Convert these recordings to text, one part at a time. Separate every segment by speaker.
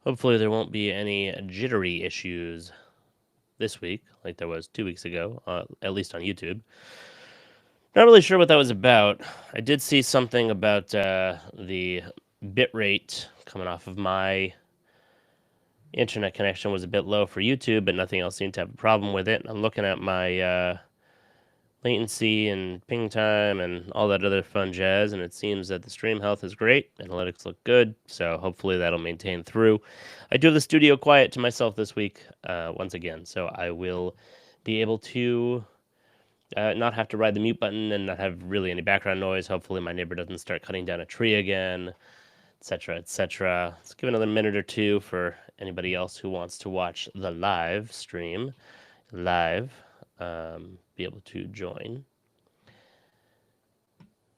Speaker 1: Hopefully there won't be any jittery issues this week, like there was 2 weeks ago, at least on YouTube. Not really sure what that was about. I did see something about the bitrate coming off of my internet connection was a bit low for YouTube, but nothing else seemed to have a problem with it. I'm looking at my latency and ping time and all that other fun jazz, and it seems that the stream health is great. Analytics look good, so hopefully that'll maintain through. I do have the studio quiet to myself this week once again, so I will be able to not have to ride the mute button and not have really any background noise. Hopefully my neighbor doesn't start cutting down a tree again, etc., etc. Let's give another minute or two for anybody else who wants to watch the live stream live, be able to join.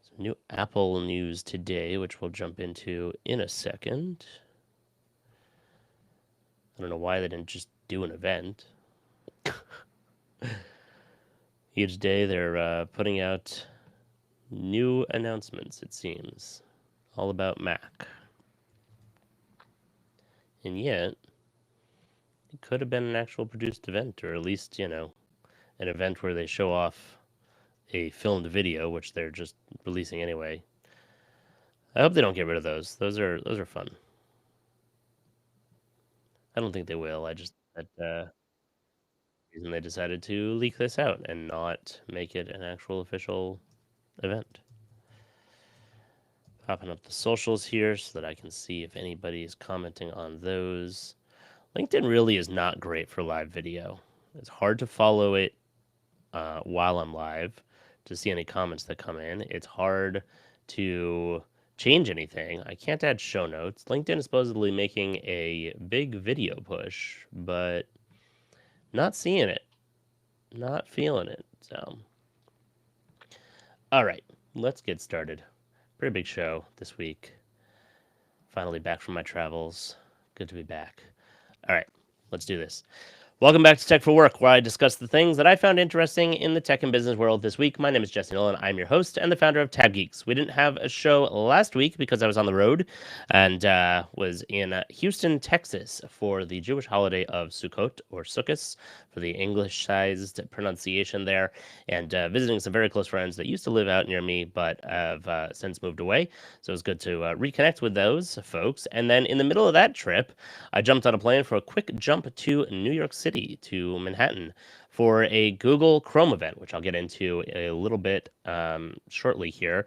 Speaker 1: Some new Apple news today, which we'll jump into in a second. I don't know why they didn't just do an event. Each day they're putting out new announcements, it seems, all about Mac. And yet, it could have been an actual produced event, or at least, you know, an event where they show off a filmed video, which they're just releasing anyway. I hope they don't get rid of those. Those are fun. I don't think they will. I just that reason they decided to leak this out and not make it an actual official event. Popping up the socials here so that I can see if anybody is commenting on those. LinkedIn really is not great for live video. It's hard to follow it while I'm live to see any comments that come in. It's hard to change anything. I can't add show notes. LinkedIn is supposedly making a big video push, but not seeing it. Not feeling it. So, all right, let's get started. Pretty big show this week. Finally back from my travels. Good to be back. All right, let's do this. Welcome back to Tech for Work, where I discuss the things that I found interesting in the tech and business world this week. My name is Jesse Nolan. I'm your host and the founder of Tab Geeks. We didn't have a show last week because I was on the road and was in Houston, Texas for the Jewish holiday of Sukkot, or Sukkot, for the English-sized pronunciation there, and visiting some very close friends that used to live out near me but have since moved away. So it was good to reconnect with those folks. And then in the middle of that trip, I jumped on a plane for a quick jump to New York City, to Manhattan, for a Google Chrome event, which I'll get into a little bit shortly here.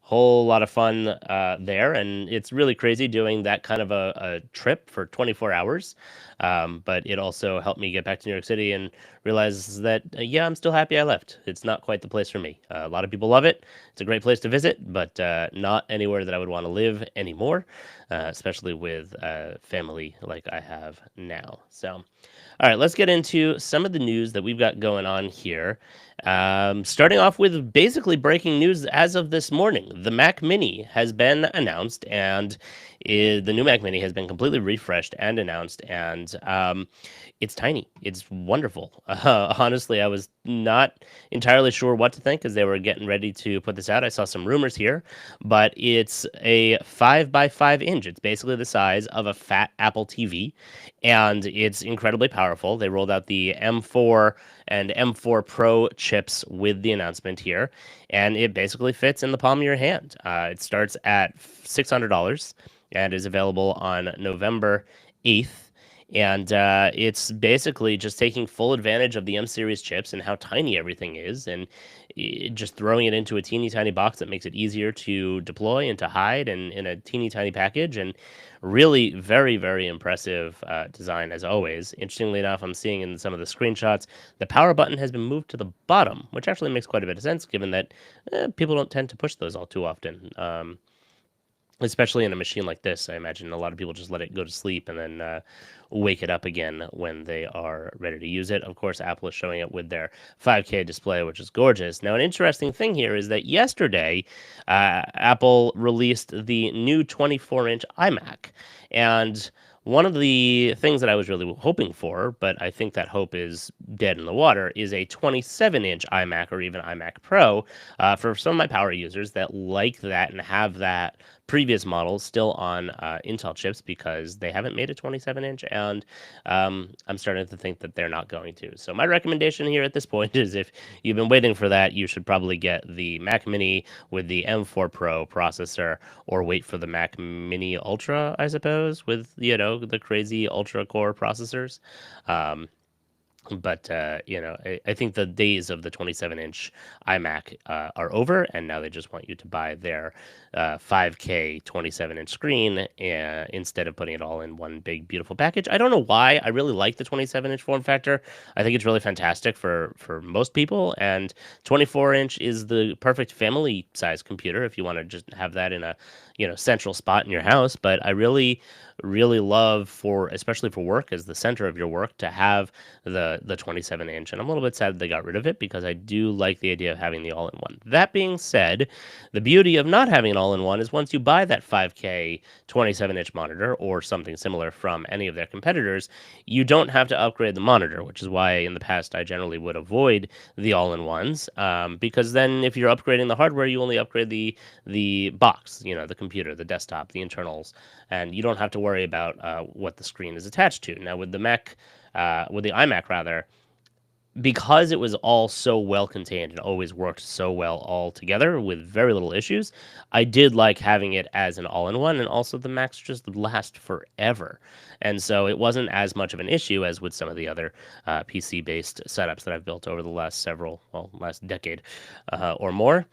Speaker 1: Whole lot of fun there, and it's really crazy doing that kind of a trip for 24 hours. But it also helped me get back to New York City and realize that, yeah, I'm still happy I left. It's not quite the place for me. A lot of people love it. It's a great place to visit, but not anywhere that I would want to live anymore, especially with family like I have now. So, all right, let's get into some of the news that we've got going on here. Starting off with basically breaking news as of this morning. The Mac Mini has been announced, and the new Mac Mini has been completely refreshed and announced, and it's tiny. It's wonderful. Honestly, I was not entirely sure what to think as they were getting ready to put this out. I saw some rumors here, but it's a 5 by 5 inch. It's basically the size of a fat Apple TV, and it's incredibly powerful. They rolled out the M4 and M4 Pro chips with the announcement here, and it basically fits in the palm of your hand. It starts at $600 and is available on November 8th. And it's basically just taking full advantage of the M series chips and how tiny everything is, and just throwing it into a teeny tiny box that makes it easier to deploy and to hide, and in a teeny tiny package. And really very, very impressive design as always. Interestingly enough, I'm seeing in some of the screenshots, the power button has been moved to the bottom, which actually makes quite a bit of sense given that people don't tend to push those all too often. Especially in a machine like this, I imagine a lot of people just let it go to sleep and then wake it up again when they are ready to use it. Of course, Apple is showing it with their 5K display, which is gorgeous. Now, an interesting thing here is that yesterday, Apple released the new 24-inch iMac. And one of the things that I was really hoping for, but I think that hope is dead in the water, is a 27-inch iMac or even iMac Pro for some of my power users that like that and have that previous models still on Intel chips because they haven't made a 27-inch, and I'm starting to think that they're not going to. So my recommendation here at this point is if you've been waiting for that, you should probably get the Mac Mini with the M4 Pro processor, or wait for the Mac Mini Ultra, I suppose, with the crazy ultra core processors. Um, but I think the days of the 27-inch iMac are over, and now they just want you to buy their 5K 27-inch screen instead of putting it all in one big beautiful package. I don't know why. I really like the 27-inch form factor. I think it's really fantastic for most people, and 24-inch is the perfect family size computer if you want to just have that in a central spot in your house. But I really love, especially for work, as the center of your work, to have the 27-inch, and I'm a little bit sad they got rid of it because I do like the idea of having the all-in-one. That being said, the beauty of not having an all-in-one is once you buy that 5K 27-inch monitor or something similar from any of their competitors, you don't have to upgrade the monitor, which is why in the past I generally would avoid the all-in-ones, because then if you're upgrading the hardware, you only upgrade the box, the computer, the desktop, the internals, and you don't have to worry about what the screen is attached to. Now with the iMac rather, because it was all so well contained and always worked so well all together with very little issues, I did like having it as an all-in-one, and also the Macs just last forever. And so it wasn't as much of an issue as with some of the other PC-based setups that I've built over the last last decade or more.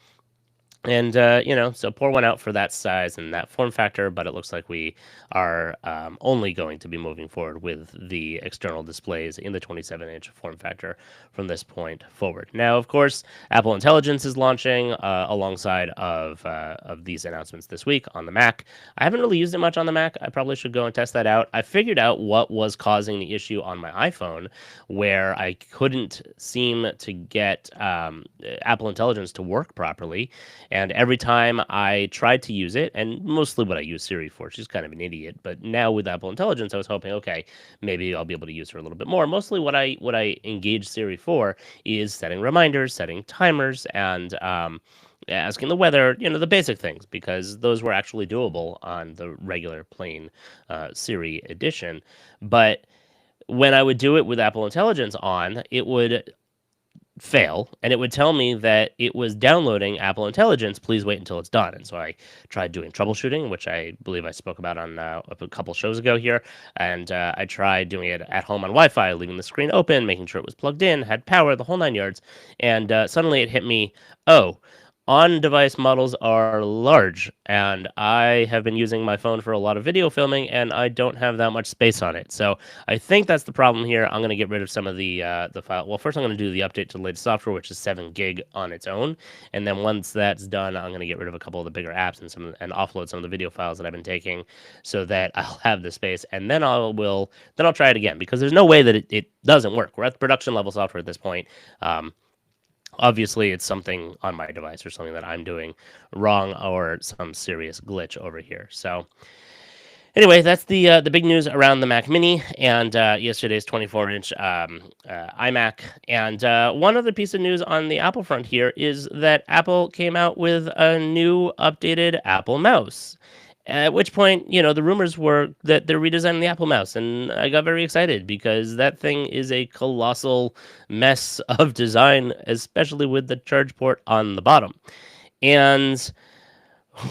Speaker 1: And, so pour one out for that size and that form factor, but it looks like we are only going to be moving forward with the external displays in the 27-inch form factor from this point forward. Now, of course, Apple Intelligence is launching alongside of these announcements this week on the Mac. I haven't really used it much on the Mac. I probably should go and test that out. I figured out what was causing the issue on my iPhone, where I couldn't seem to get Apple Intelligence to work properly. And every time I tried to use it, and mostly what I use Siri for, she's kind of an idiot. But now with Apple Intelligence, I was hoping, okay, maybe I'll be able to use her a little bit more. Mostly what I engage Siri for is setting reminders, setting timers, and asking the weather, the basic things, because those were actually doable on the regular plain Siri edition. But when I would do it with Apple Intelligence on, it would fail, and it would tell me that it was downloading Apple Intelligence. Please wait until it's done. And so I tried doing troubleshooting, which I believe I spoke about on a couple shows ago here. And I tried doing it at home on Wi-Fi, leaving the screen open, making sure it was plugged in, had power, the whole 9 yards. And suddenly it hit me, oh, on-device models are large, and I have been using my phone for a lot of video filming, and I don't have that much space on it. So I think that's the problem here. I'm going to get rid of some of the file. Well, first I'm going to do the update to the latest software, which is 7 gig on its own, and then once that's done, I'm going to get rid of a couple of the bigger apps and offload some of the video files that I've been taking, so that I'll have the space, and then I'll try it again, because there's no way that it doesn't work. We're at the production level software at this point. Obviously, it's something on my device or something that I'm doing wrong, or some serious glitch over here. So anyway, that's the big news around the Mac Mini and yesterday's 24-inch iMac. And one other piece of news on the Apple front here is that Apple came out with a new updated Apple mouse. At which point, the rumors were that they're redesigning the Apple mouse, and I got very excited because that thing is a colossal mess of design, especially with the charge port on the bottom. And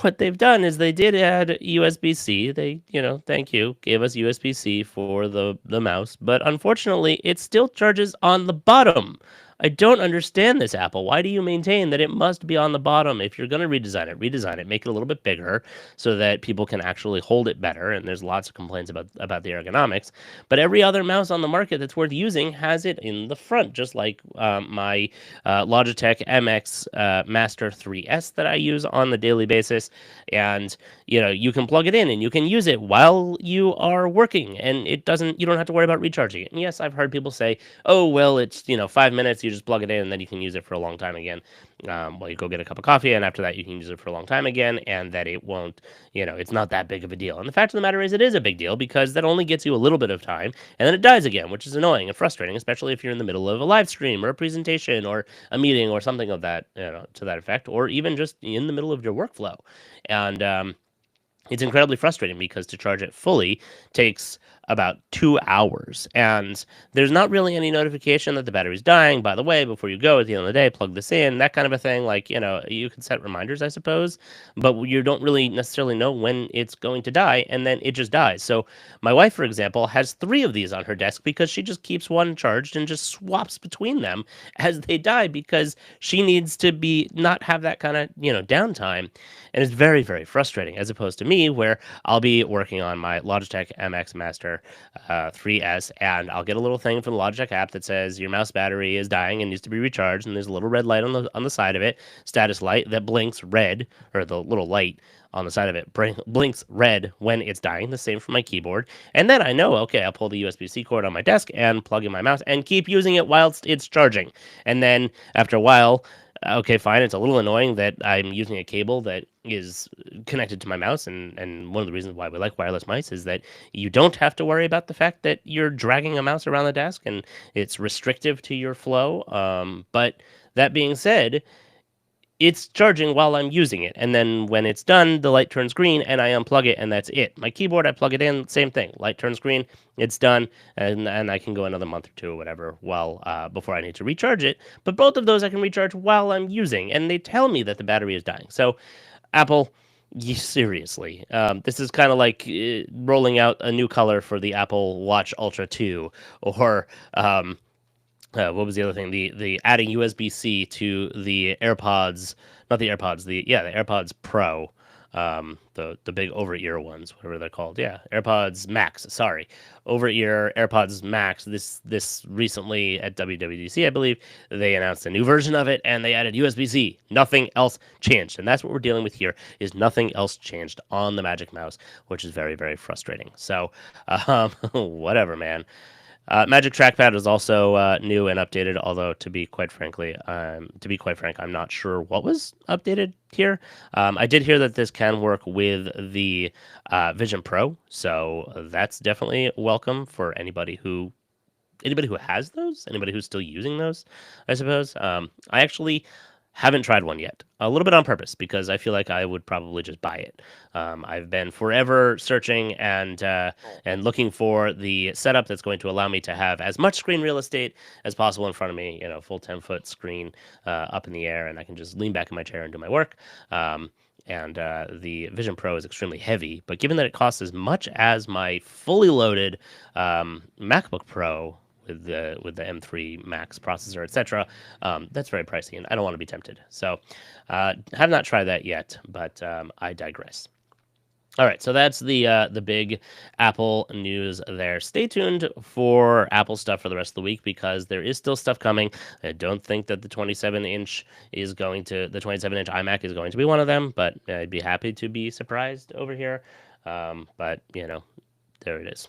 Speaker 1: what they've done is they did add USB-C. They, thank you, gave us USB-C for the mouse, but unfortunately, it still charges on the bottom. I don't understand this, Apple. Why do you maintain that it must be on the bottom? If you're going to redesign it, make it a little bit bigger so that people can actually hold it better. And there's lots of complaints about the ergonomics. But every other mouse on the market that's worth using has it in the front, just like my Logitech MX Master 3S that I use on the daily basis. And, you can plug it in and you can use it while you are working. And you don't have to worry about recharging it. And yes, I've heard people say, oh, well, it's, 5 minutes, you just plug it in and then you can use it for a long time again. You go get a cup of coffee, and after that you can use it for a long time again, and that it won't, it's not that big of a deal. And the fact of the matter is, it is a big deal, because that only gets you a little bit of time, and then it dies again, which is annoying and frustrating, especially if you're in the middle of a live stream or a presentation or a meeting or something of that, to that effect, or even just in the middle of your workflow. And it's incredibly frustrating because to charge it fully takes about 2 hours. And there's not really any notification that the battery's dying. By the way, before you go at the end of the day, plug this in, that kind of a thing. Like, you can set reminders, I suppose, but you don't really necessarily know when it's going to die. And then it just dies. So my wife, for example, has 3 of these on her desk because she just keeps one charged and just swaps between them as they die because she needs to be not have that kind of, downtime. And it's very, very frustrating as opposed to me, where I'll be working on my Logitech MX Master 3S, and I'll get a little thing from the Logitech app that says your mouse battery is dying and needs to be recharged, and there's a little red light on the side of it, status light that blinks red, or the little light on the side of it blinks red when it's dying. The same for my keyboard, and then I know, okay, I'll pull the USB-C cord on my desk and plug in my mouse and keep using it whilst it's charging, and then after a while. Okay, fine. It's a little annoying that I'm using a cable that is connected to my mouse, and one of the reasons why we like wireless mice is that you don't have to worry about the fact that you're dragging a mouse around the desk and it's restrictive to your flow. But that being said, it's charging while I'm using it. And then when it's done, the light turns green and I unplug it and that's it. My keyboard, I plug it in, same thing. Light turns green, it's done, and I can go another month or two or whatever before I need to recharge it. But both of those I can recharge while I'm using, and they tell me that the battery is dying. So Apple, seriously, this is kind of like rolling out a new color for the Apple Watch Ultra 2, or what was the other thing? The adding USB-C to the AirPods, not the AirPods, the AirPods Pro, the big over-ear ones, whatever they're called. Yeah, AirPods Max. Sorry, over-ear AirPods Max. This recently at WWDC, I believe, they announced a new version of it, and they added USB-C. Nothing else changed, and that's what we're dealing with here. Is nothing else changed on the Magic Mouse, which is very, very frustrating. So, whatever, man. Magic Trackpad is also new and updated. Although to be quite frank, I'm not sure what was updated here. I did hear that this can work with the Vision Pro, so that's definitely welcome for anybody who has those, anybody who's still using those, I suppose. I actually haven't tried one yet, a little bit on purpose, because I feel like I would probably just buy it. I've been forever searching and looking for the setup that's going to allow me to have as much screen real estate as possible in front of me, full 10-foot screen up in the air, and I can just lean back in my chair and do my work. And the Vision Pro is extremely heavy, but given that it costs as much as my fully loaded MacBook Pro with the M3 Max processor, etc., that's very pricey, and I don't want to be tempted. So, have not tried that yet, but I digress. All right, so that's the big Apple news there. Stay tuned for Apple stuff for the rest of the week because there is still stuff coming. I don't think that the 27-inch iMac is going to be one of them, but I'd be happy to be surprised over here. But there it is.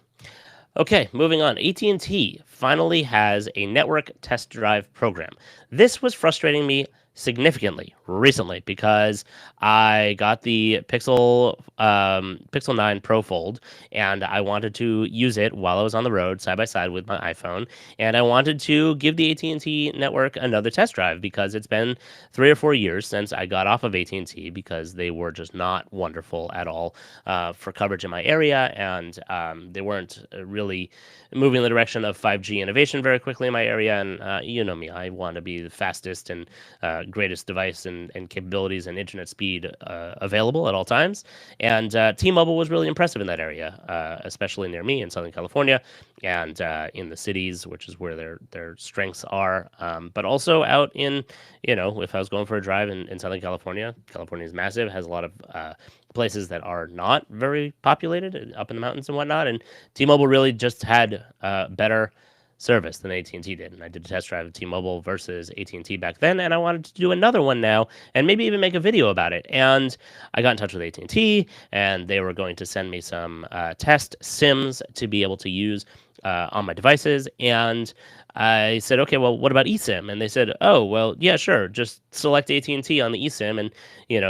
Speaker 1: Okay, moving on. AT&T finally has a network test drive program. This was frustrating me significantly recently because I got the Pixel 9 Pro Fold, and I wanted to use it while I was on the road side by side with my iPhone, and I wanted to give the AT&T network another test drive because it's been 3 or 4 years since I got off of AT&T because they were just not wonderful at all for coverage in my area, and they weren't really moving in the direction of 5G innovation very quickly in my area. And you know me, I want to be the fastest and greatest device and capabilities and internet speed available at all times. And T-Mobile was really impressive in that area, especially near me in Southern California and in the cities, which is where their strengths are. But also out in, if I was going for a drive in Southern California, California is massive, has a lot of places that are not very populated up in the mountains and whatnot, and T-Mobile really just had better service than AT&T did. And I did a test drive of T-Mobile versus AT&T back then, and I wanted to do another one now and maybe even make a video about it. And I got in touch with AT&T, and they were going to send me some test SIMs to be able to use on my devices. And I said, okay, well, what about eSIM? And they said, oh, well, yeah, sure. Just select AT&T on the eSIM and,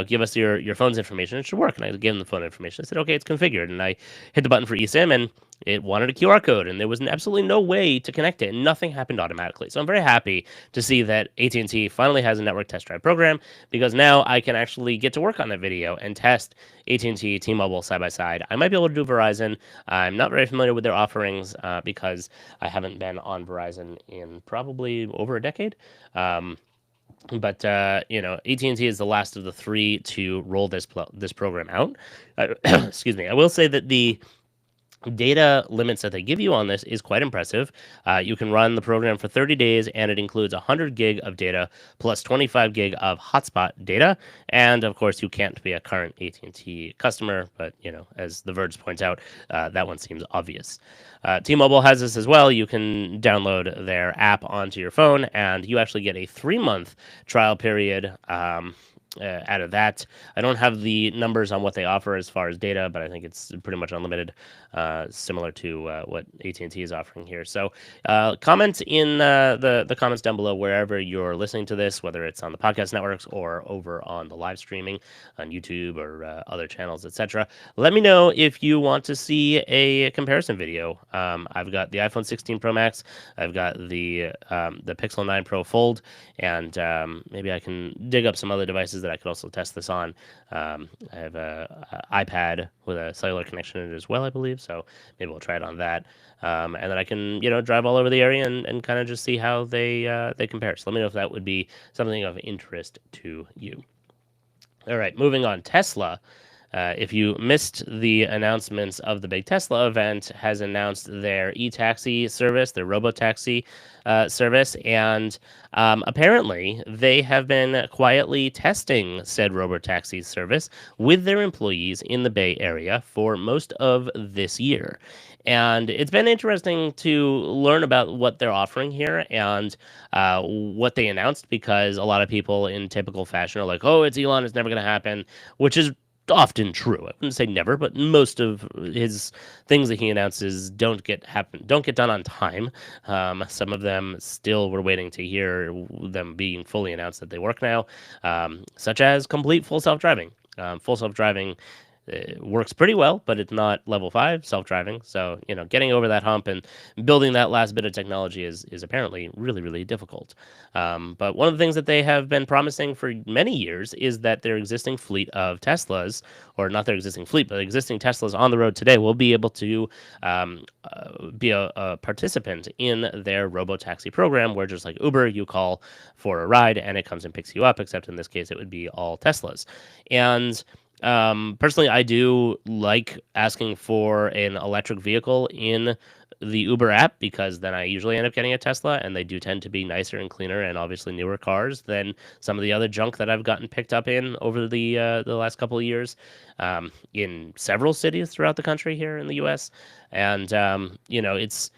Speaker 1: give us your phone's information. It should work. And I gave them the phone information. I said, okay, it's configured. And I hit the button for eSIM and it wanted a QR code and there was absolutely no way to connect it. And nothing happened automatically. So I'm very happy to see that AT&T finally has a network test drive program because now I can actually get to work on that video and test AT&T, T-Mobile side by side. I might be able to do Verizon. I'm not very familiar with their offerings because I haven't been on Verizon in probably over a decade. But AT&T is the last of the three to roll this program out. Excuse me. I will say that the data limits that they give you on this is quite impressive. You can run the program for 30 days, and it includes 100 gig of data plus 25 gig of hotspot data. And of course, you can't be a current AT&T customer, but as The Verge points out, that one seems obvious. T-Mobile has this as well. You can download their app onto your phone, and you actually get a 3-month trial period. Out of that, I don't have the numbers on what they offer as far as data, but I think it's pretty much unlimited, similar to what AT&T is offering here. So comment in the comments down below wherever you're listening to this, whether it's on the podcast networks or over on the live streaming on YouTube or other channels, etc. Let me know if you want to see a comparison video. I've got the iPhone 16 Pro Max, I've got the Pixel 9 Pro Fold, and maybe I can dig up some other devices that I could also test this on. I have a iPad with a cellular connection in it as well, I believe, so maybe we'll try it on that. And then I can, drive all over the area and kind of just see how they compare. So let me know if that would be something of interest to you. All right, moving on. Tesla. If you missed the announcements of the big Tesla event, has announced their e-taxi service, their Robotaxi service, and apparently they have been quietly testing said Robotaxi service with their employees in the Bay Area for most of this year. And it's been interesting to learn about what they're offering here and what they announced, because a lot of people in typical fashion are like, oh, it's Elon, it's never going to happen, which is often true. I wouldn't say never, but most of his things that he announces don't get done on time. Some of them still we're waiting to hear them being fully announced that they work now, such as complete full self-driving. Full self-driving works pretty well, but it's not level 5 self-driving. So, getting over that hump and building that last bit of technology is apparently really, really difficult. But one of the things that they have been promising for many years is that their existing fleet of Teslas, or not their existing fleet, but existing Teslas on the road today, will be able to be a participant in their Robotaxi program, where just like Uber, you call for a ride and it comes and picks you up, except in this case, it would be all Teslas. And personally, I do like asking for an electric vehicle in the Uber app, because then I usually end up getting a Tesla, and they do tend to be nicer and cleaner and obviously newer cars than some of the other junk that I've gotten picked up in over the last couple of years in several cities throughout the country here in the U.S. And it's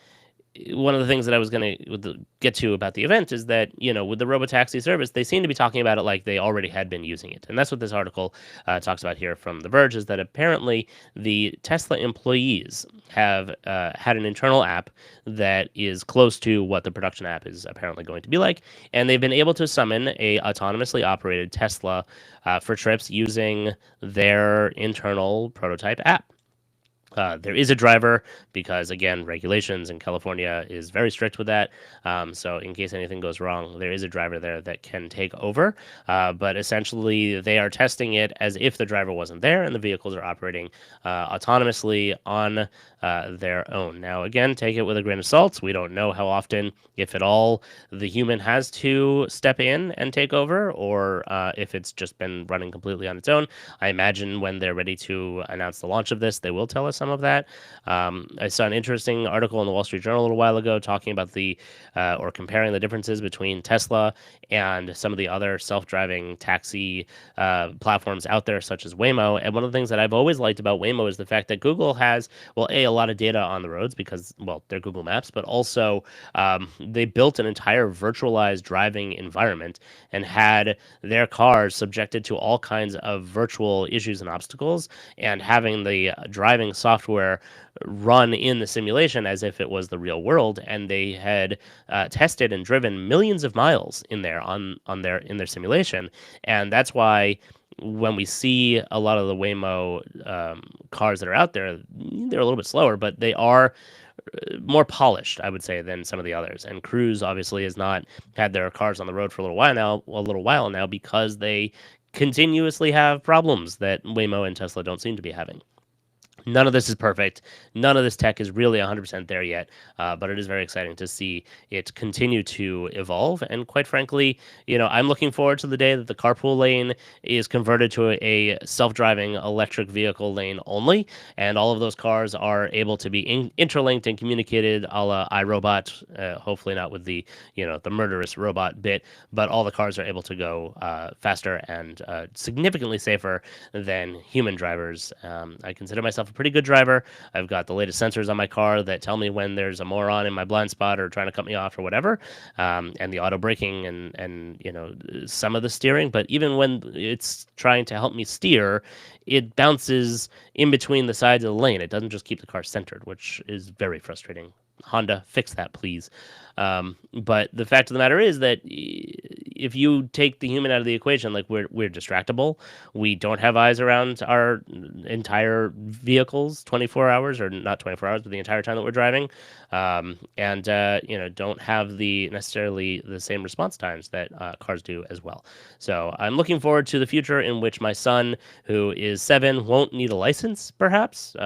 Speaker 1: one of the things that I was going to get to about the event is that, with the Robotaxi service, they seem to be talking about it like they already had been using it. And that's what this article talks about here from The Verge, is that apparently the Tesla employees have had an internal app that is close to what the production app is apparently going to be like. And they've been able to summon a autonomously operated Tesla for trips using their internal prototype app. There is a driver because, again, regulations in California is very strict with that. So in case anything goes wrong, there is a driver there that can take over. But essentially, they are testing it as if the driver wasn't there, and the vehicles are operating autonomously on their own. Now, again, take it with a grain of salt. We don't know how often, if at all, the human has to step in and take over, or if it's just been running completely on its own. I imagine when they're ready to announce the launch of this, they will tell us some of that. I saw an interesting article in the Wall Street Journal a little while ago talking about or comparing the differences between Tesla and some of the other self-driving taxi platforms out there, such as Waymo. And one of the things that I've always liked about Waymo is the fact that Google has, well, a lot of data on the roads because, well, they're Google Maps, but also they built an entire virtualized driving environment and had their cars subjected to all kinds of virtual issues and obstacles, and having the driving software software run in the simulation as if it was the real world, and they had tested and driven millions of miles in there in their simulation, and that's why when we see a lot of the Waymo cars that are out there, they're a little bit slower, but they are more polished, I would say, than some of the others. And Cruise obviously has not had their cars on the road for a little while now because they continuously have problems that Waymo and Tesla don't seem to be having. None of this is perfect. None of this tech is really 100% there yet, but it is very exciting to see it continue to evolve. And quite frankly, I'm looking forward to the day that the carpool lane is converted to a self-driving electric vehicle lane only, and all of those cars are able to be interlinked and communicated a la iRobot. Hopefully not with the the murderous robot bit, but all the cars are able to go faster and significantly safer than human drivers. I consider myself a pretty good driver. I've got the latest sensors on my car that tell me when there's a moron in my blind spot or trying to cut me off or whatever, and the auto braking and some of the steering. But even when it's trying to help me steer, it bounces in between the sides of the lane. It doesn't just keep the car centered, which is very frustrating. Honda, fix that, please. But the fact of the matter is that if you take the human out of the equation, like we're distractible, we don't have eyes around our entire vehicles 24 hours, or not 24 hours, but the entire time that we're driving, and don't have necessarily the same response times that cars do as well. So I'm looking forward to the future in which my son, who is 7, won't need a license. Perhaps,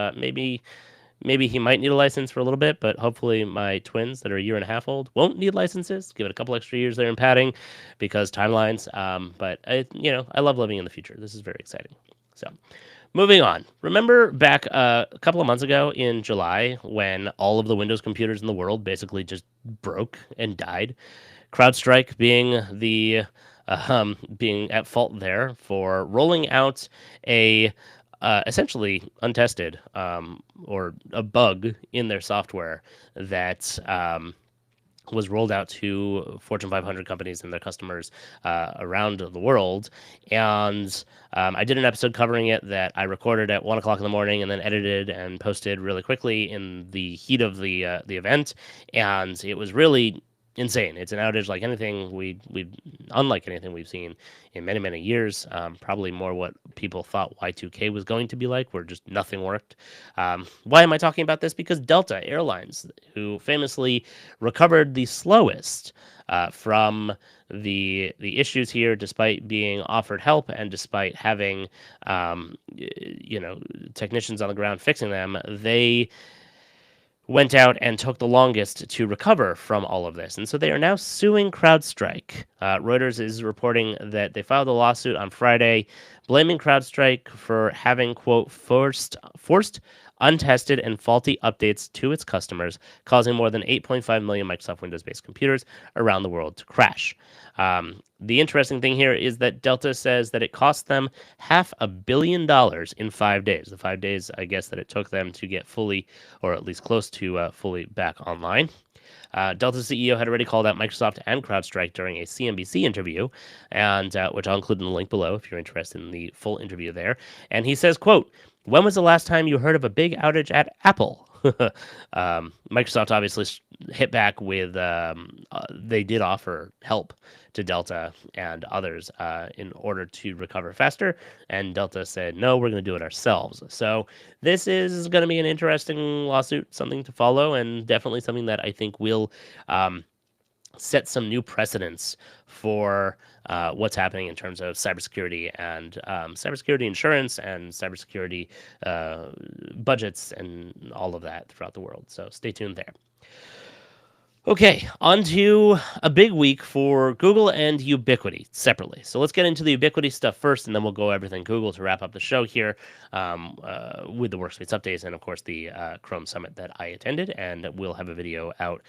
Speaker 1: Maybe he might need a license for a little bit, but hopefully my twins that are a year and a half old won't need licenses. Give it a couple extra years there in padding because timelines. But I love living in the future. This is very exciting. So moving on. Remember back a couple of months ago in July when all of the Windows computers in the world basically just broke and died? CrowdStrike being being at fault there for rolling out a essentially untested or a bug in their software that was rolled out to Fortune 500 companies and their customers around the world. And I did an episode covering it that I recorded at 1 o'clock in the morning and then edited and posted really quickly in the heat of the event. And it was really insane. It's an outage like unlike anything we've seen in many, many years. Probably more what people thought Y2K was going to be like, where just nothing worked. Why am I talking about this? Because Delta Airlines, who famously recovered the slowest from the issues here, despite being offered help and despite having technicians on the ground fixing them, they went out and took the longest to recover from all of this. And so they are now suing CrowdStrike. Reuters is reporting that they filed a lawsuit on Friday, blaming CrowdStrike for having, quote, forced untested and faulty updates to its customers, causing more than 8.5 million Microsoft Windows-based computers around the world to crash. The interesting thing here is that Delta says that it cost them $500 million in 5 days. The 5 days, I guess, that it took them to get fully, or at least close to fully back online. Delta's CEO had already called out Microsoft and CrowdStrike during a CNBC interview, and which I'll include in the link below if you're interested in the full interview there. And he says, quote, "When was the last time you heard of a big outage at Apple?" Microsoft obviously hit back with they did offer help to Delta and others in order to recover faster, and Delta said, no, we're going to do it ourselves. So this is going to be an interesting lawsuit, something to follow, and definitely something that I think will set some new precedents for what's happening in terms of cybersecurity and cybersecurity insurance and cybersecurity budgets and all of that throughout the world. So stay tuned there. Okay, on to a big week for Google and Ubiquiti separately. So let's get into the Ubiquiti stuff first, and then we'll go everything Google to wrap up the show here with the Workspace updates and, of course, the Chrome Summit that I attended. And we'll have a video out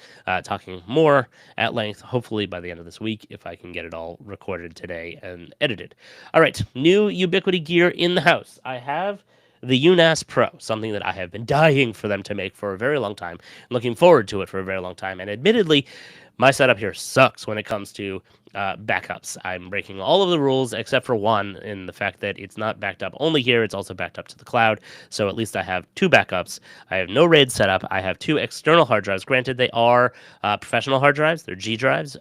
Speaker 1: talking more at length, hopefully by the end of this week, if I can get it all recorded today and edited. All right, new Ubiquiti gear in the house. I have the NAS Pro, something that I have been dying for them to make for a very long time, looking forward to it for a very long time. And admittedly, My setup here sucks when it comes to backups. I'm breaking all of the rules except for one, in the fact that it's not backed up only here, it's also backed up to the cloud. So at least I have two backups. I have no RAID setup. I have two external hard drives. Granted, they are professional hard drives, they're G drives.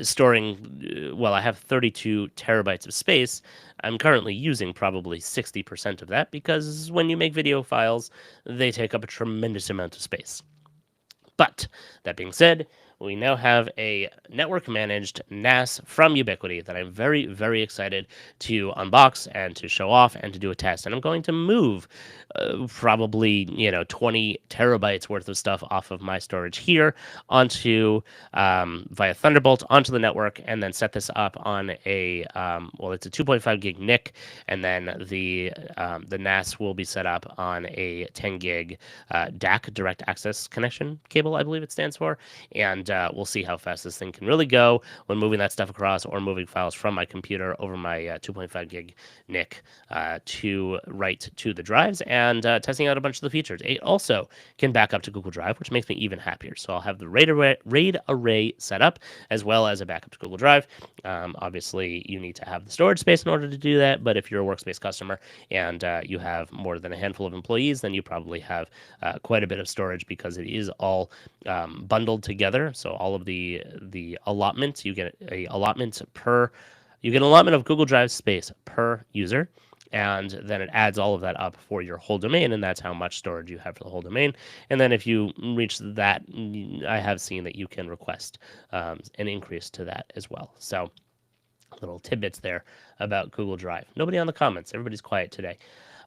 Speaker 1: Storing, well, I have 32 terabytes of space. I'm currently using probably 60% of that because when you make video files, they take up a tremendous amount of space. But that being said, we now have a network managed NAS from Ubiquiti that I'm very, very excited to unbox and to show off and to do a test. And I'm going to move probably 20 terabytes worth of stuff off of my storage here onto via Thunderbolt onto the network, and then set this up on a well, it's a 2.5 gig NIC, and then the NAS will be set up on a 10 gig DAC, direct access connection cable, I believe it stands for, and we'll see how fast this thing can really go when moving that stuff across or moving files from my computer over my 2.5 gig NIC right to the drives, and testing out a bunch of the features. It also can back up to Google Drive, which makes me even happier. So I'll have the RAID array set up as well as a backup to Google Drive. Obviously, you need to have the storage space in order to do that, but if you're a Workspace customer and you have more than a handful of employees, then you probably have quite a bit of storage because it is all bundled together. So all of the allotments, you get an allotment of Google Drive space per user, and then it adds all of that up for your whole domain, and that's how much storage you have for the whole domain. And then if you reach that, I have seen that you can request an increase to that as well. So little tidbits there about Google Drive. Nobody on the comments. Everybody's quiet today.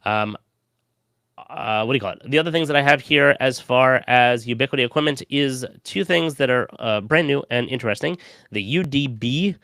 Speaker 1: What do you call it? The other things that I have here as far as Ubiquiti equipment is two things that are brand new and interesting. The UDB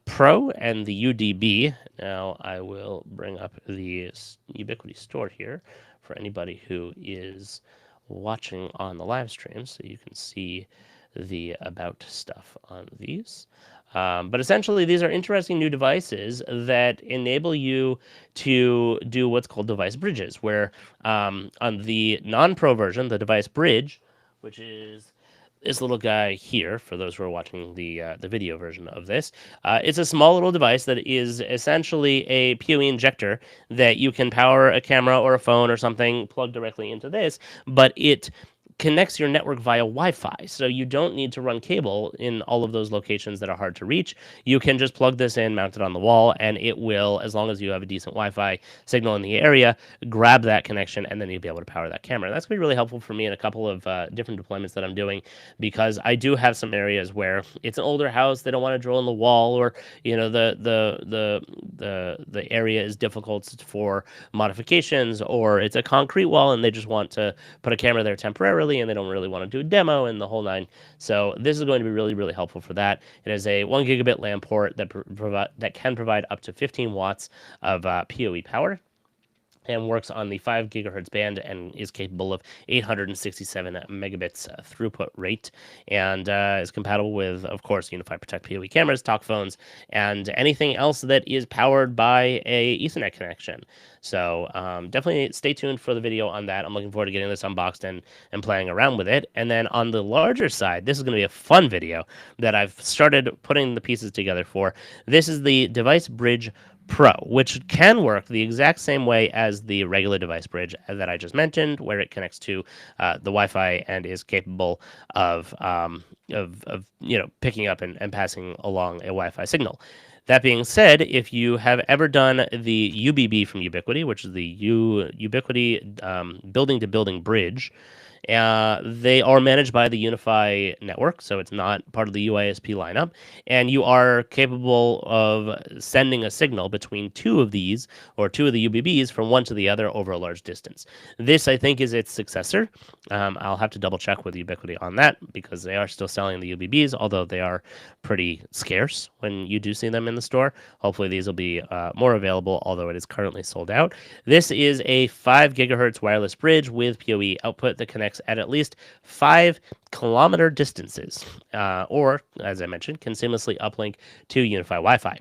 Speaker 1: Pro and the UDB. Now I will bring up the Ubiquiti store here for anybody who is watching on the live stream, so you can see the about stuff on these. But essentially, these are interesting new devices that enable you to do what's called device bridges, where on the non-pro version, the device bridge, which is this little guy here, for those who are watching the video version of this, it's a small little device that is essentially a PoE injector that you can power a camera or a phone or something, plug directly into this, but it connects your network via Wi-Fi, so you don't need to run cable in all of those locations that are hard to reach. You can just plug this in, mount it on the wall, and it will, as long as you have a decent Wi-Fi signal in the area, grab that connection, and then you'll be able to power that camera. That's going to be really helpful for me in a couple of different deployments that I'm doing, because I do have some areas where it's an older house, they don't want to drill in the wall, or the area is difficult for modifications, or it's a concrete wall and they just want to put a camera there temporarily and they don't really want to do a demo and the whole nine. So this is going to be really, really helpful for that. It has a 1 gigabit LAN port that can provide up to 15 watts of PoE power, and works on the 5 gigahertz band and is capable of 867 megabits throughput rate, and is compatible with, of course, Unified Protect PoE cameras, talk phones, and anything else that is powered by a Ethernet connection. So definitely stay tuned for the video on that. I'm looking forward to getting this unboxed and playing around with it. And then on the larger side, this is going to be a fun video that I've started putting the pieces together for. This is the Device Bridge Pro, which can work the exact same way as the regular device bridge that I just mentioned, where it connects to the Wi-Fi and is capable of picking up and passing along a Wi-Fi signal. That being said, if you have ever done the UBB from Ubiquiti, which is the Ubiquiti building-to-building bridge, they are managed by the Unify network, so it's not part of the UISP lineup, and you are capable of sending a signal between two of these, or two of the UBBs, from one to the other over a large distance. This, I think, is its successor. I'll have to double check with Ubiquiti on that, because they are still selling the UBBs, although they are pretty scarce when you do see them in the store. Hopefully these will be more available, although it is currently sold out. This is a 5 gigahertz wireless bridge with PoE output that connects at least 5 kilometer distances, or, as I mentioned, can seamlessly uplink to Unify Wi-Fi.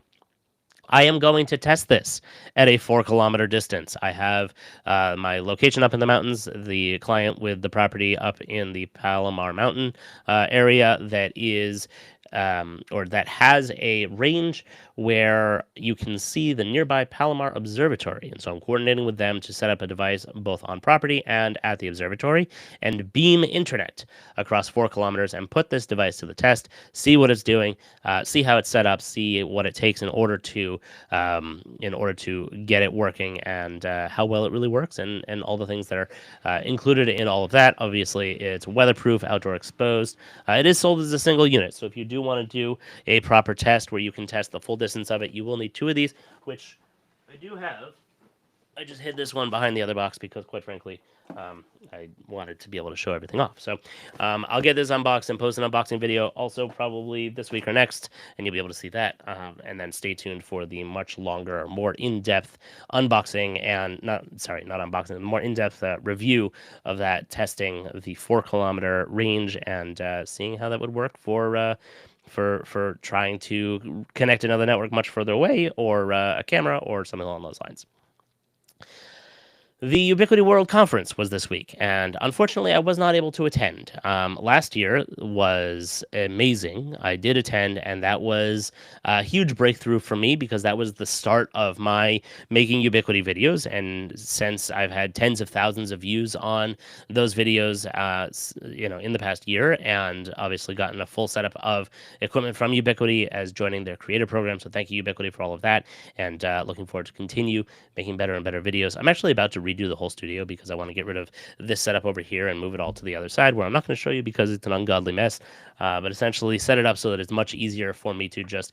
Speaker 1: I am going to test this at a 4 kilometer distance. I have my location up in the mountains, the client with the property up in the Palomar Mountain area that is, or that has a range where you can see the nearby Palomar Observatory. And so I'm coordinating with them to set up a device both on property and at the observatory and beam internet across 4 kilometers and put this device to the test, see what it's doing, see how it's set up, see what it takes in order to get it working, and how well it really works, and all the things that are included in all of that. Obviously, it's weatherproof, outdoor exposed. It is sold as a single unit, so if you do want to do a proper test where you can test the full distance of it, you will need 2 of these, which I do have. I just hid this one behind the other box because, quite frankly, I wanted to be able to show everything off. So I'll get this unboxed and post an unboxing video also probably this week or next, and you'll be able to see that. And then stay tuned for the much longer, more in-depth unboxing and not unboxing, more in-depth review of that, testing the 4 kilometer range and seeing how that would work for trying to connect another network much further away, or a camera or something along those lines. The Ubiquiti World Conference was this week, and unfortunately, I was not able to attend. Last year was amazing. I did attend, and that was a huge breakthrough for me because that was the start of my making Ubiquiti videos. And since I've had tens of thousands of views on those videos, in the past year, and obviously gotten a full setup of equipment from Ubiquiti as joining their creator program. So thank you, Ubiquiti, for all of that, and looking forward to continue making better and better videos. I'm actually about to redo the whole studio because I want to get rid of this setup over here and move it all to the other side, where I'm not going to show you because it's an ungodly mess, but essentially set it up so that it's much easier for me to just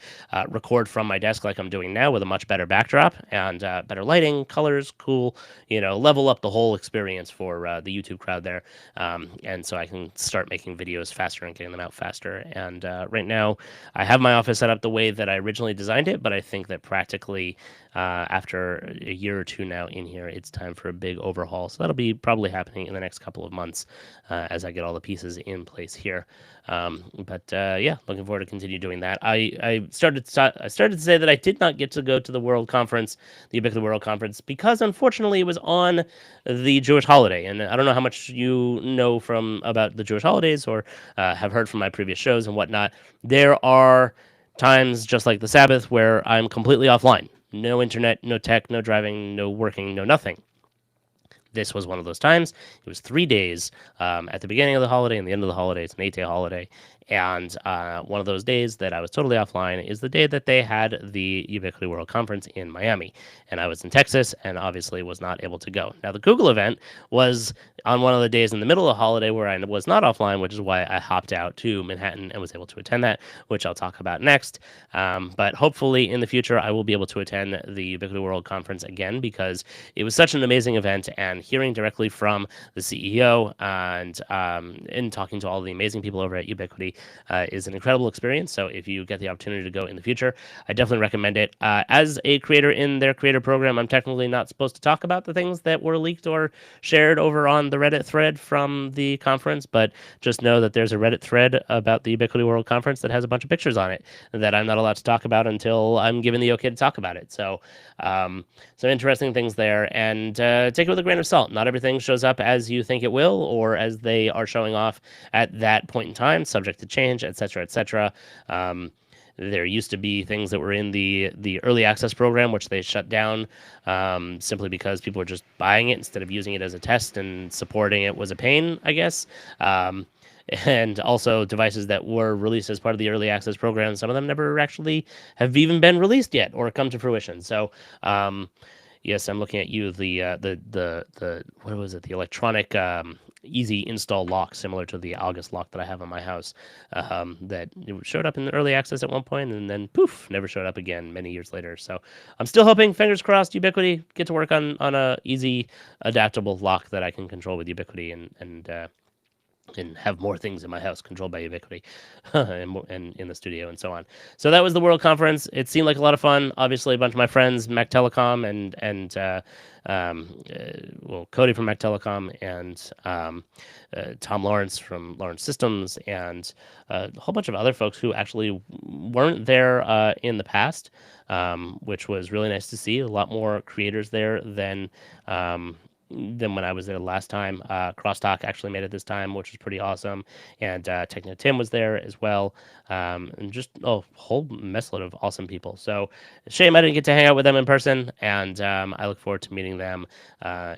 Speaker 1: record from my desk like I'm doing now, with a much better backdrop and better lighting, colors, cool, level up the whole experience for the YouTube crowd there. And so I can start making videos faster and getting them out faster. And right now I have my office set up the way that I originally designed it, but I think that practically after a year or two now in here, it's time for a big overhaul. So that'll be probably happening in the next couple of months as I get all the pieces in place here. Looking forward to continue doing that. I started to say that I did not get to go to the World Conference, the Ubiquiti World Conference, because unfortunately it was on the Jewish holiday, and I don't know how much you know about the Jewish holidays or have heard from my previous shows and whatnot. There are times just like the Sabbath where I'm completely offline. No internet, no tech, no driving, no working, no nothing. This was one of those times. It was 3 days at the beginning of the holiday and the end of the holiday. It's an 8-day holiday. And one of those days that I was totally offline is the day that they had the Ubiquiti World Conference in Miami. And I was in Texas and obviously was not able to go. Now, the Google event was on one of the days in the middle of the holiday where I was not offline, which is why I hopped out to Manhattan and was able to attend that, which I'll talk about next. But hopefully in the future, I will be able to attend the Ubiquiti World Conference again, because it was such an amazing event, and hearing directly from the CEO and talking to all the amazing people over at Ubiquiti is an incredible experience. So if you get the opportunity to go in the future, I definitely recommend it. As a creator in their creator program, I'm technically not supposed to talk about the things that were leaked or shared over on the Reddit thread from the conference, but just know that there's a Reddit thread about the Ubiquiti World Conference that has a bunch of pictures on it that I'm not allowed to talk about until I'm given the okay to talk about it. So some interesting things there, and take it with a grain of salt. Not everything shows up as you think it will, or as they are showing off at that point in time, subject to change, etc., etc. There used to be things that were in the early access program, which they shut down simply because people were just buying it instead of using it as a test, and supporting it was a pain, I guess. And also devices that were released as part of the early access program, some of them never actually have even been released yet or come to fruition. So yes, I'm looking at you. The what was it? The electronic easy install lock, similar to the August lock that I have on my house, that showed up in the early access at one point, and then poof, never showed up again many years later. So I'm still hoping, fingers crossed, Ubiquiti get to work on a easy, adaptable lock that I can control with Ubiquiti and and have more things in my house controlled by Ubiquiti and in the studio and so on. So that was the World Conference. It seemed like a lot of fun. Obviously, a bunch of my friends, Mac Telecom well, Cody from Mac Telecom and Tom Lawrence from Lawrence Systems and a whole bunch of other folks who actually weren't there in the past, which was really nice to see. A lot more creators there than when I was there last time. Crosstalk actually made it this time, which was pretty awesome. And Techno Tim was there as well. And just a whole messload of awesome people. So shame I didn't get to hang out with them in person. And I look forward to meeting them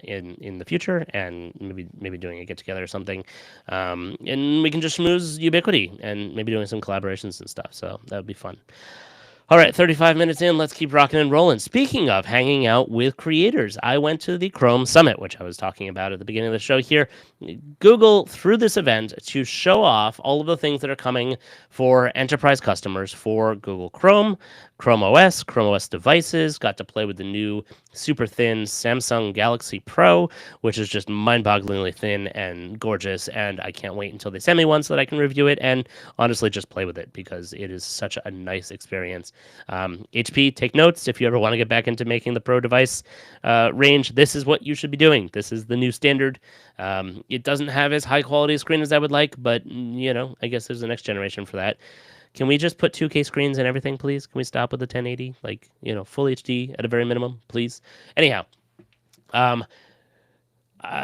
Speaker 1: in the future and maybe doing a get together or something. And we can just schmooze Ubiquiti and maybe doing some collaborations and stuff. So that would be fun. All right, 35 minutes in. Let's keep rocking and rolling. Speaking of hanging out with creators, I went to the Chrome Summit, which I was talking about at the beginning of the show here. Google threw this event to show off all of the things that are coming for enterprise customers for Google Chrome, ChromeOS devices. Got to play with the new super thin Samsung Galaxy Pro, which is just mind-bogglingly thin and gorgeous, and I can't wait until they send me one so that I can review it and honestly just play with it because it is such a nice experience. HP, take notes if you ever want to get back into making the Pro device range. This is what you should be doing. This is the new standard. It doesn't have as high quality a screen as I would like, but I guess there's the next generation for that. Can we just put 2K screens and everything, please? Can we stop with the 1080? Like, full HD at a very minimum, please? Anyhow,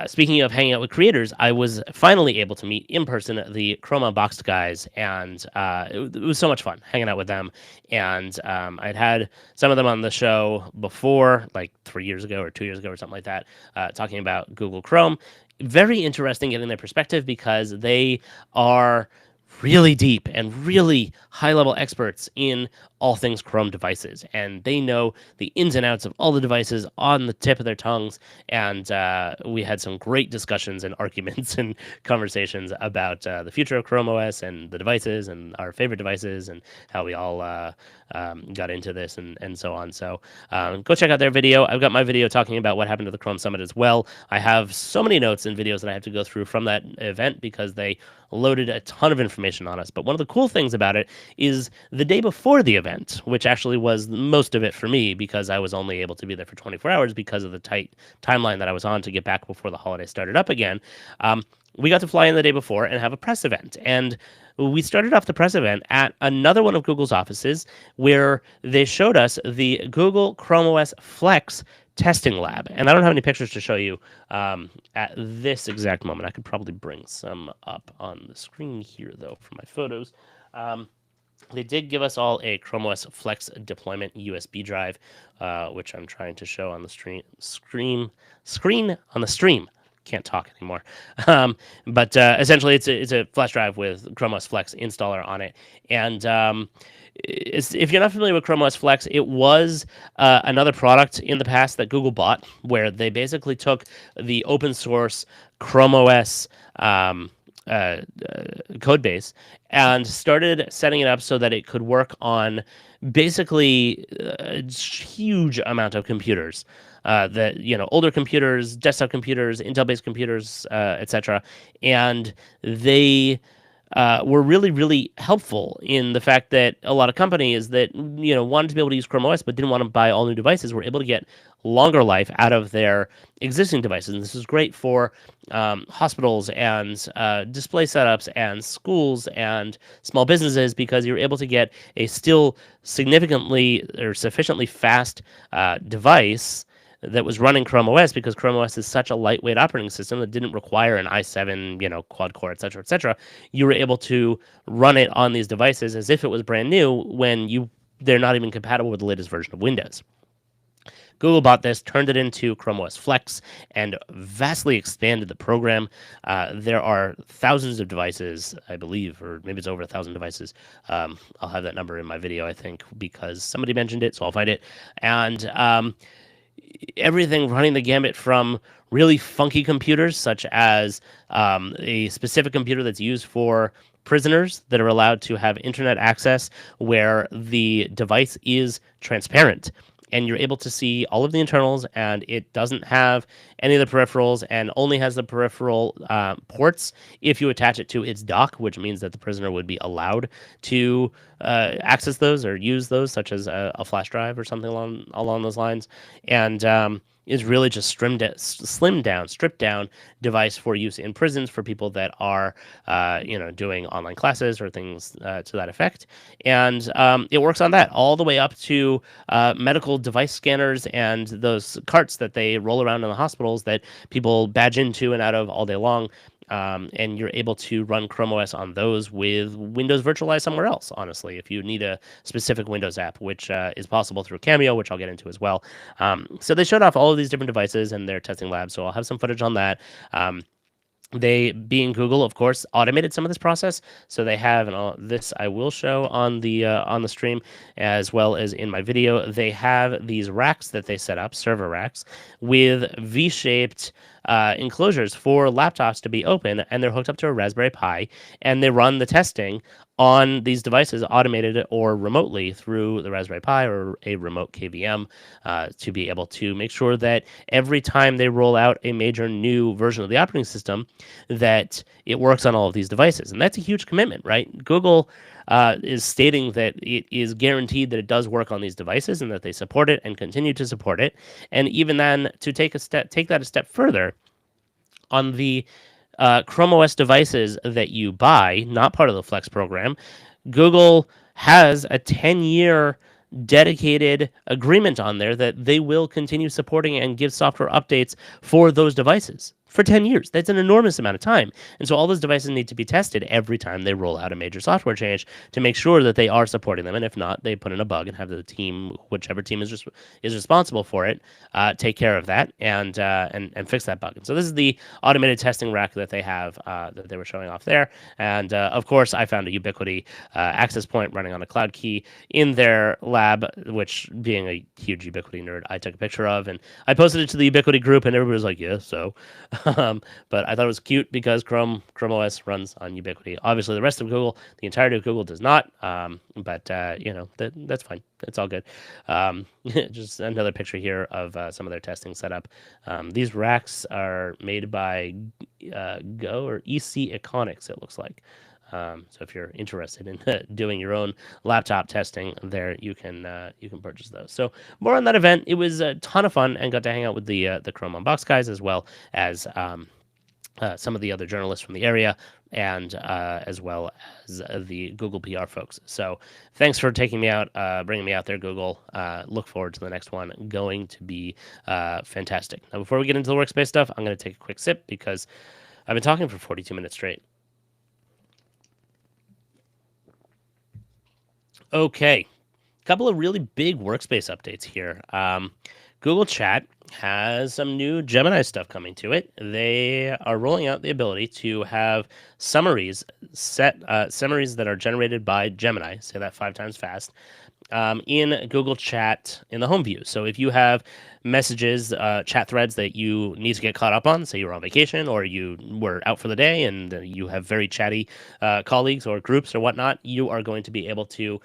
Speaker 1: speaking of hanging out with creators, I was finally able to meet in person the Chrome Unboxed guys, and it was so much fun hanging out with them. And I'd had some of them on the show before, like 3 years ago or 2 years ago or something like that, talking about Google Chrome. Very interesting getting their perspective because they are really deep and really high-level experts in all things Chrome devices, and they know the ins and outs of all the devices on the tip of their tongues. And we had some great discussions and arguments and conversations about the future of Chrome OS and the devices and our favorite devices and how we all got into this and so on. So go check out their video. I've got my video talking about what happened to the Chrome Summit as well. I have so many notes and videos that I have to go through from that event because they loaded a ton of information on us. But one of the cool things about it is the day before the event, which actually was most of it for me because I was only able to be there for 24 hours because of the tight timeline that I was on to get back before the holiday started up again. We got to fly in the day before and have a press event. And we started off the press event at another one of Google's offices where they showed us the Google ChromeOS Flex testing lab. And I don't have any pictures to show you at this exact moment. I could probably bring some up on the screen here, though, for my photos. They did give us all a ChromeOS Flex deployment USB drive, which I'm trying to show on the screen on the stream. Can't talk anymore. But essentially, it's a flash drive with ChromeOS Flex installer on it. And if you're not familiar with ChromeOS Flex, it was another product in the past that Google bought, where they basically took the open source ChromeOS code base and started setting it up so that it could work on basically a huge amount of computers. Older computers, desktop computers, Intel-based computers, etc. And they were really, really helpful in the fact that a lot of companies that wanted to be able to use Chrome OS but didn't want to buy all new devices were able to get longer life out of their existing devices. And this is great for hospitals and display setups and schools and small businesses because you're able to get a still significantly or sufficiently fast device that was running Chrome OS because Chrome OS is such a lightweight operating system that didn't require an i7, quad core, et cetera, et cetera. You were able to run it on these devices as if it was brand new when they're not even compatible with the latest version of Windows. Google bought this, turned it into ChromeOS Flex, and vastly expanded the program. There are thousands of devices, I believe, or maybe it's over 1,000 devices. I'll have that number in my video, I think, because somebody mentioned it, so I'll find it. And everything running the gambit from really funky computers, such as a specific computer that's used for prisoners that are allowed to have internet access where the device is transparent and you're able to see all of the internals, and it doesn't have any of the peripherals and only has the peripheral ports if you attach it to its dock, which means that the prisoner would be allowed to access those or use those, such as a flash drive or something along those lines. And is really just slimmed down, stripped down device for use in prisons for people that are, doing online classes or things to that effect. And it works on that all the way up to medical device scanners and those carts that they roll around in the hospitals that people badge into and out of all day long. And you're able to run ChromeOS on those with Windows virtualized somewhere else, honestly, if you need a specific Windows app, which is possible through Cameo, which I'll get into as well. So they showed off all of these different devices and their testing labs, so I'll have some footage on that. They, being Google, of course, automated some of this process. So they have, and this I will show on the stream as well as in my video. They have these racks that they set up, server racks, with V-shaped enclosures for laptops to be open, and they're hooked up to a Raspberry Pi, and they run the testing on these devices, automated or remotely through the Raspberry Pi or a remote KVM, to be able to make sure that every time they roll out a major new version of the operating system, that it works on all of these devices. And that's a huge commitment, right? Google is stating that it is guaranteed that it does work on these devices and that they support it and continue to support it. And even then, to take that a step further, on the ChromeOS devices that you buy, not part of the Flex program, Google has a 10-year dedicated agreement on there that they will continue supporting and give software updates for those devices for 10 years. That's an enormous amount of time. And so all those devices need to be tested every time they roll out a major software change to make sure that they are supporting them. And if not, they put in a bug and have the team, whichever team is responsible for it, take care of that and fix that bug. And so this is the automated testing rack that they have that they were showing off there. And of course, I found a Ubiquiti access point running on a cloud key in their lab, which, being a huge Ubiquiti nerd, I took a picture of, and I posted it to the Ubiquiti group, and everybody was like, yeah, so. But I thought it was cute because ChromeOS runs on Ubiquiti. Obviously, the rest of Google, the entirety of Google, does not. But that's fine. It's all good. Just another picture here of some of their testing setup. These racks are made by Go or EC Econics, it looks like. So if you're interested in doing your own laptop testing, there you can purchase those. So more on that event. It was a ton of fun, and got to hang out with the Chrome Unbox guys, as well as some of the other journalists from the area, and as well as the Google PR folks. So thanks for taking me out, bringing me out there, Google. Look forward to the next one. Going to be fantastic. Now, before we get into the Workspace stuff, I'm going to take a quick sip because I've been talking for 42 minutes straight. Okay, a couple of really big Workspace updates here. Google Chat has some new Gemini stuff coming to it. They are rolling out the ability to have summaries summaries that are generated by Gemini, say that 5 times fast, in Google Chat in the home view. So if you have messages, chat threads that you need to get caught up on, say you were on vacation or you were out for the day and you have very chatty colleagues or groups or whatnot, you are going to be able to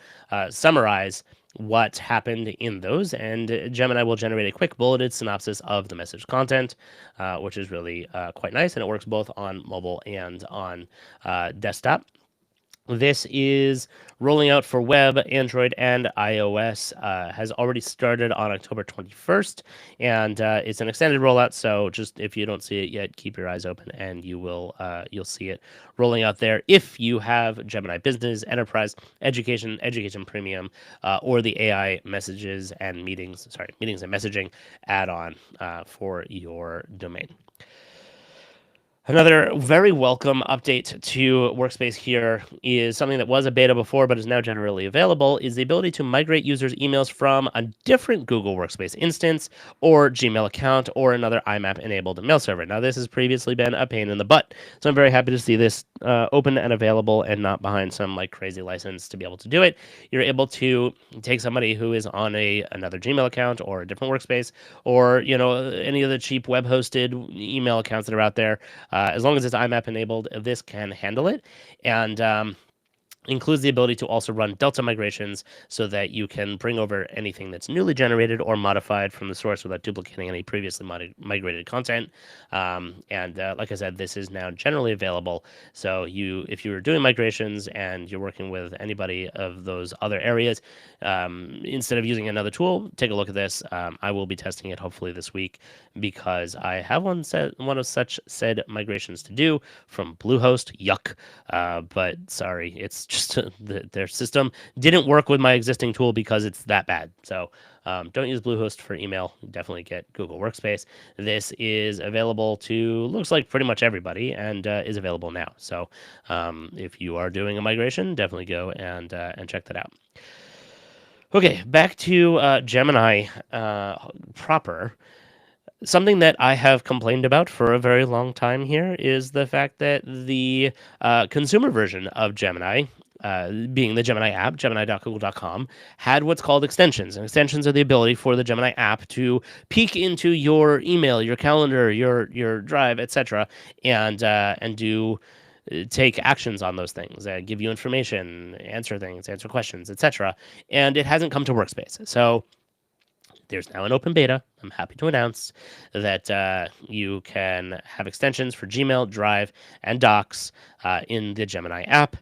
Speaker 1: summarize what happened in those, and Gemini will generate a quick bulleted synopsis of the message content, which is really quite nice, and it works both on mobile and on desktop. This is rolling out for web, Android, and iOS. Has already started on October 21st, and it's an extended rollout. So just if you don't see it yet, keep your eyes open, and you'll see it rolling out there. If you have Gemini Business, Enterprise, Education Premium, or the AI meetings and messaging add-on for your domain. Another very welcome update to Workspace here is something that was a beta before but is now generally available, is the ability to migrate users' emails from a different Google Workspace instance or Gmail account or another IMAP-enabled mail server. Now, this has previously been a pain in the butt, so I'm very happy to see this open and available and not behind some crazy license to be able to do it. You're able to take somebody who is on another Gmail account or a different Workspace or any of the cheap web-hosted email accounts that are out there. As long as it's IMAP enabled, this can handle it. And includes the ability to also run Delta migrations so that you can bring over anything that's newly generated or modified from the source without duplicating any previously migrated content. Like I said, this is now generally available. So if you were doing migrations and you're working with anybody of those other areas, instead of using another tool, take a look at this. I will be testing it hopefully this week because I have one of such said migrations to do from Bluehost. Yuck. But sorry, it's just their system didn't work with my existing tool because it's that bad. So don't use Bluehost for email. Definitely get Google Workspace. This is available to, looks like pretty much everybody, and is available now. So if you are doing a migration, definitely go and check that out. Okay, back to Gemini proper. Something that I have complained about for a very long time here is the fact that the consumer version of Gemini, being the Gemini app, gemini.google.com, had what's called extensions. And extensions are the ability for the Gemini app to peek into your email, your calendar, your Drive, etc., and do take actions on those things, give you information, answer things, answer questions, etc. And it hasn't come to Workspace. So there's now an open beta. I'm happy to announce that you can have extensions for Gmail, Drive, and Docs in the Gemini app.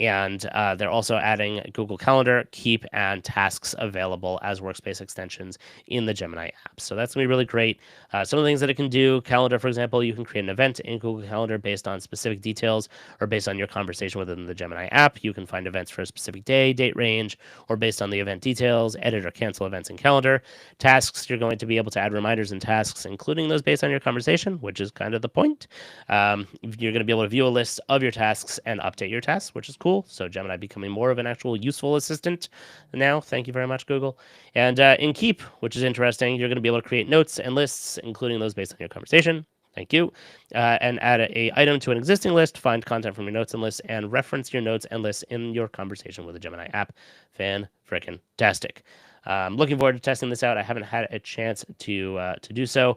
Speaker 1: And they're also adding Google Calendar, Keep, and Tasks available as Workspace extensions in the Gemini app. So that's going to be really great. Some of the things that it can do, Calendar, for example, you can create an event in Google Calendar based on specific details or based on your conversation within the Gemini app. You can find events for a specific day, date range, or based on the event details, edit or cancel events in Calendar. Tasks, you're going to be able to add reminders and tasks, including those based on your conversation, which is kind of the point. You're going to be able to view a list of your tasks and update your tasks, which is cool. So Gemini becoming more of an actual useful assistant now. Thank you very much, Google. And in Keep, which is interesting, you're going to be able to create notes and lists, including those based on your conversation. Thank you. And add a item to an existing list, find content from your notes and lists, and reference your notes and lists in your conversation with the Gemini app. Fan-frickin-tastic. Looking forward to testing this out. I haven't had a chance to do so.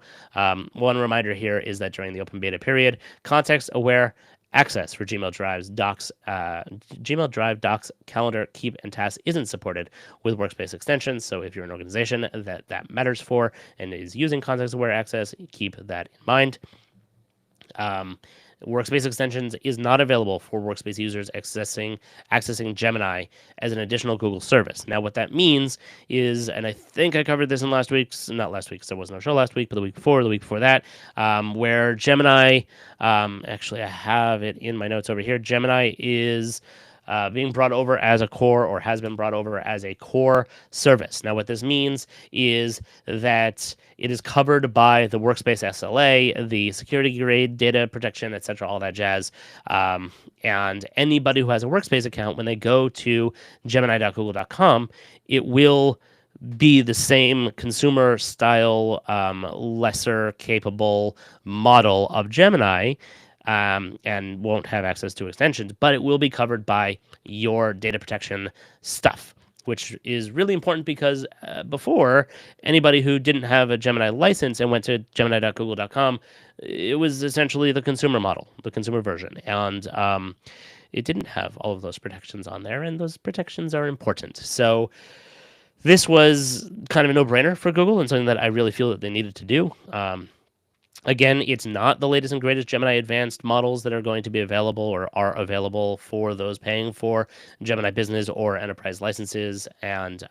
Speaker 1: One reminder here is that during the open beta period, context-aware access for Gmail Drive, Docs, Calendar, Keep, and Tasks isn't supported with Workspace extensions. So if you're an organization that matters for and is using context-aware access, keep that in mind. Workspace extensions is not available for Workspace users accessing Gemini as an additional Google service. Now, what that means is, and I think I covered this in not last week, because there was no show last week, but the week before that, where Gemini, actually I have it in my notes over here, Gemini is being brought over as a core, or has been brought over as a core service. Now, what this means is that it is covered by the Workspace SLA, the security grade, data protection, etc., all that jazz. And anybody who has a Workspace account, when they go to gemini.google.com, it will be the same consumer style, lesser capable model of Gemini, and won't have access to extensions, but it will be covered by your data protection stuff, which is really important because before, anybody who didn't have a Gemini license and went to gemini.google.com, it was essentially the consumer model, the consumer version. And it didn't have all of those protections on there, and those protections are important. So this was kind of a no-brainer for Google and something that I really feel that they needed to do. Again, it's not the latest and greatest Gemini Advanced models that are going to be available or are available for those paying for Gemini Business or Enterprise licenses, and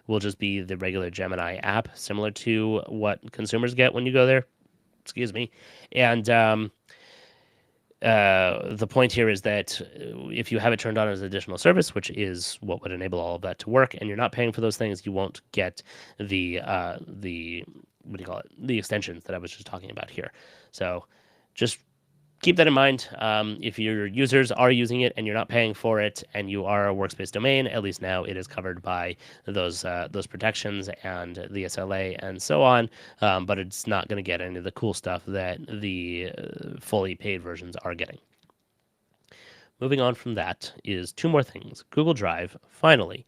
Speaker 1: will just be the regular Gemini app, similar to what consumers get when you go there. Excuse me. And the point here is that if you have it turned on as an additional service, which is what would enable all of that to work, and you're not paying for those things, you won't get the what do you call it? The extensions that I was just talking about here. So just keep that in mind. If your users are using it and you're not paying for it, and you are a Workspace domain, at least now it is covered by those protections and the SLA and so on. But it's not going to get any of the cool stuff that the fully paid versions are getting. Moving on from that is two more things. Google Drive finally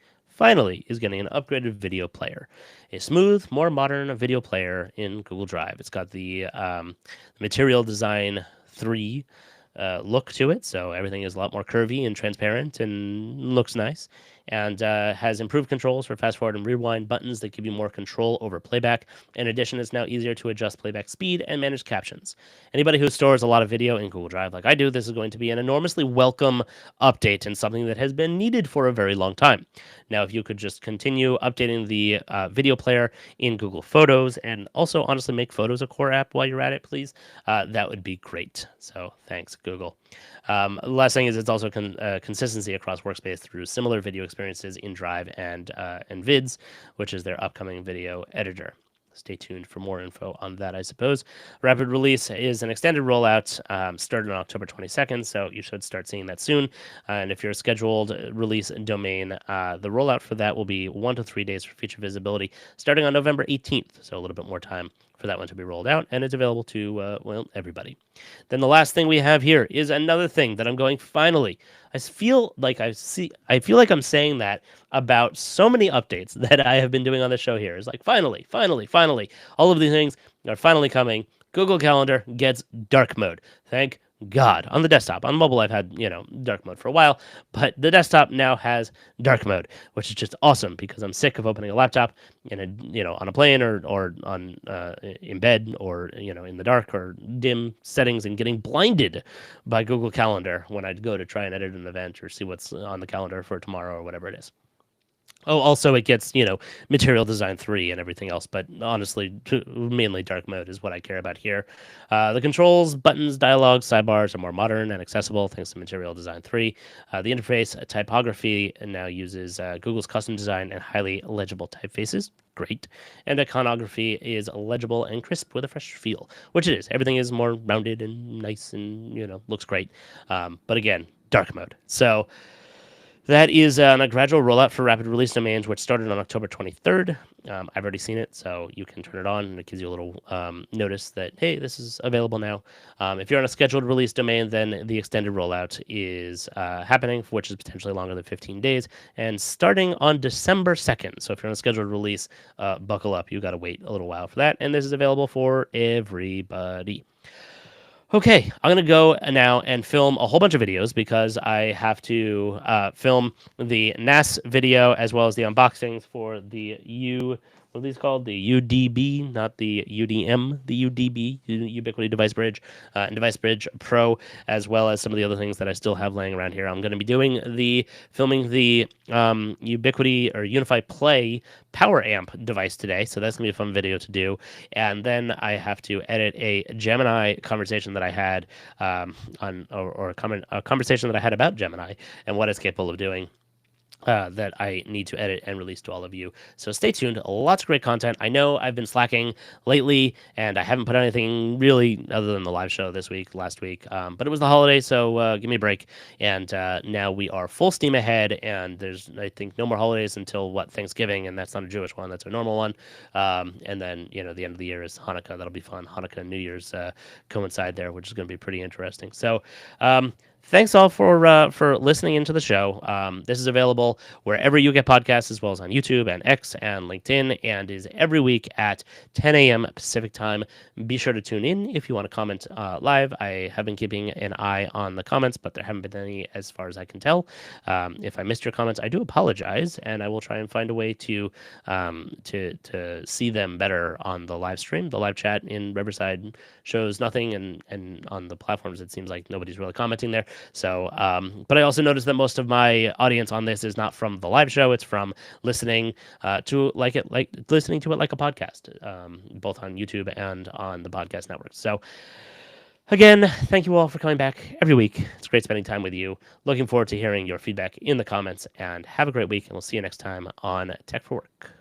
Speaker 1: is getting an upgraded video player, a smooth, more modern video player in Google Drive. It's got the Material Design 3 look to it. So everything is a lot more curvy and transparent and looks nice. And has improved controls for fast forward and rewind buttons that give you more control over playback. In addition, it's now easier to adjust playback speed and manage captions. Anybody who stores a lot of video in Google Drive like I do, this is going to be an enormously welcome update and something that has been needed for a very long time. Now, if you could just continue updating the video player in Google Photos and also honestly make Photos a core app while you're at it, please, that would be great. So thanks, Google. Last thing is it's also consistency across Workspace through similar video experiences in Drive and Vids, which is their upcoming video editor. Stay tuned for more info on that, I suppose. Rapid release is an extended rollout, started on October 22nd, so you should start seeing that soon. And if you're a scheduled release domain, the rollout for that will be 1 to 3 days for feature visibility, starting on November 18th, so a little bit more time for that one to be rolled out, and it's available to, everybody. Then the last thing we have here is another thing that I'm going finally. I feel like I'm saying that about so many updates that I have been doing on the show here. It's like finally, all of these things are finally coming. Google Calendar gets dark mode. Thank God. On the desktop. On mobile, I've had, dark mode for a while, but the desktop now has dark mode, which is just awesome because I'm sick of opening a laptop on a plane or on in bed or, in the dark or dim settings and getting blinded by Google Calendar when I go to try and edit an event or see what's on the calendar for tomorrow or whatever it is. Oh, also it gets, Material Design 3 and everything else, but honestly, mainly dark mode is what I care about here. The controls, buttons, dialogue, sidebars are more modern and accessible thanks to Material Design 3. The interface typography now uses Google's custom design and highly legible typefaces. Great. And iconography is legible and crisp with a fresh feel, which it is. Everything is more rounded and nice and, looks great. But again, dark mode. So that is on a gradual rollout for rapid release domains, which started on October 23rd. I've already seen it, so you can turn it on, and it gives you a little notice that, hey, this is available now. If you're on a scheduled release domain, then the extended rollout is happening, which is potentially longer than 15 days, and starting on December 2nd. So if you're on a scheduled release, buckle up. You got to wait a little while for that, and this is available for everybody. Okay, I'm going to go now and film a whole bunch of videos because I have to film the NAS video as well as the unboxings for the what are these called? The UDB, not the UDM, the UDB, Ubiquiti Device Bridge, and Device Bridge Pro, as well as some of the other things that I still have laying around here. I'm going to be filming the Ubiquiti or Unify Play power amp device today, so that's going to be a fun video to do. And then I have to edit a Gemini conversation that I had a conversation that I had about Gemini and what it's capable of doing. That I need to edit and release to all of you. So stay tuned. Lots of great content. I know I've been slacking lately, and I haven't put anything really other than the live show last week. But it was the holiday, so give me a break. And now we are full steam ahead, and there's, I think, no more holidays until, Thanksgiving, and that's not a Jewish one. That's a normal one. And then, the end of the year is Hanukkah. That'll be fun. Hanukkah and New Year's coincide there, which is going to be pretty interesting. So, thanks all for listening into the show. This is available wherever you get podcasts, as well as on YouTube and X and LinkedIn, and is every week at 10 a.m. Pacific time. Be sure to tune in if you want to comment live. I have been keeping an eye on the comments, but there haven't been any as far as I can tell. If I missed your comments, I do apologize, and I will try and find a way to see them better on the live stream. The live chat in Riverside shows nothing, and on the platforms it seems like nobody's really commenting there. So, but I also noticed that most of my audience on this is not from the live show; it's from listening listening to it like a podcast, both on YouTube and on the podcast network. So, again, thank you all for coming back every week. It's great spending time with you. Looking forward to hearing your feedback in the comments, and have a great week. And we'll see you next time on Tech for Work.